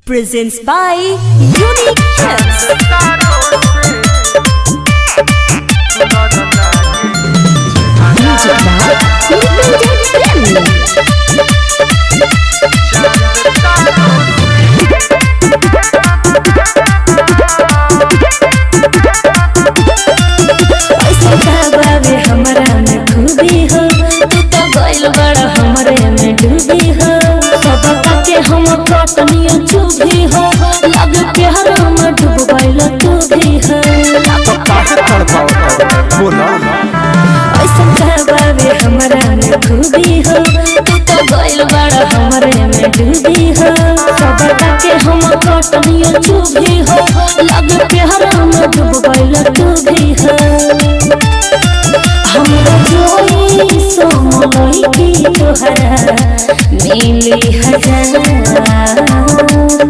presents by Unique Hits. Music by हमरा में खूबी हो, तू तो गइल बड़ा हमरे में डूबी हो। सब के हम कटनिया चुभी हो, लग प्यार में डूब गइल तू भी हो। ऐसा कहबावे हमरा में खूबी हो, तू तो गइल बड़ा हमरे में डूबी हो। सब के हम कटनिया चुभी हो, लग प्यार में डूब गइल तू भी हो। हमरा जोई सोमोई की तोहरा मिली हजार।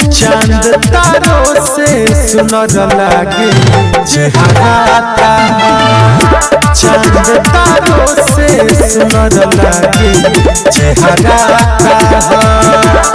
चांद तारों से सुनर लागे चेहरा ताहार। चांद तारों से सुनर लागे चेहरा ताहार।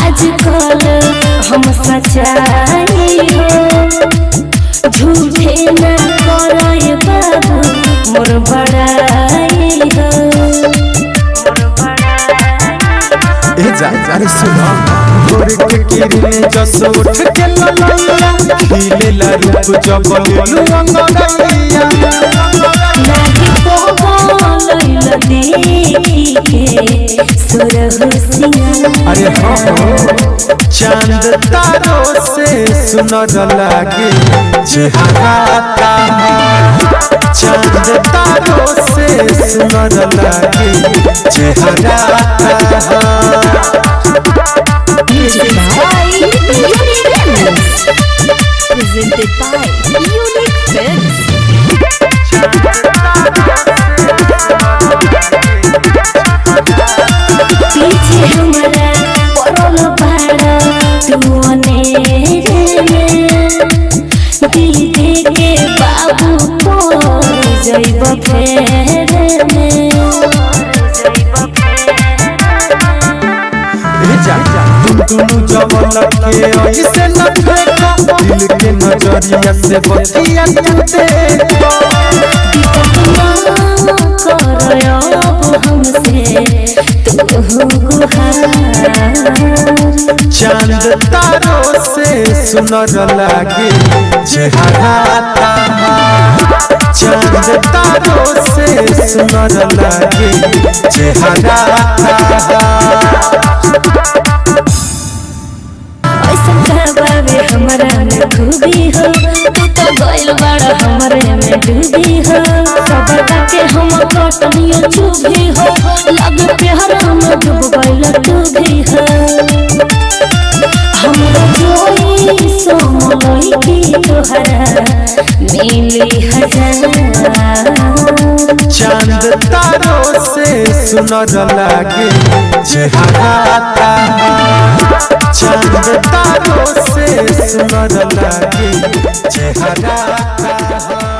आजकल हम सच्चाई हो, झूठे न करे बाबू मोर बड़ाई हो। अरे सुना गोरे के किरने जस उठ के ललैया खिलेला रूप जब लुंगरैया। लागी बोलैला देखी के सुरहुसिया। अरे हो चांद तारों से सुनर लागे चेहरा ताहार। चांद तारों से सुनर लागे चेहरा ताहार। Music by Unique Hits. Presented by Unique Hits. पीछे हमरा पड़ल बाड़ा तू अनेरे में, दिल के बाबू पड़ जइब फेरे में। दुनु जवल के ऐसे न देखो, दिल के नजरिया से बतिया तू देखो। चांद तारों से सुनर लागे चेहरा ताहार। चांद तारों से सुनर लागे चेहरा ताहार। हमरा में खूबी हो, तू तो गइल बड़ा हमरे में डूबी हो। सब के हम कटनिया चुभी हो, लग प्यार में डूब गइल तू भी हो। हमरा जोई सोमोई की तोहरा मिली हजार। चांद तारों से सुनर लागे चेहरा ताहार। चांद तारों से सुनर लागे चेहरा ताहार।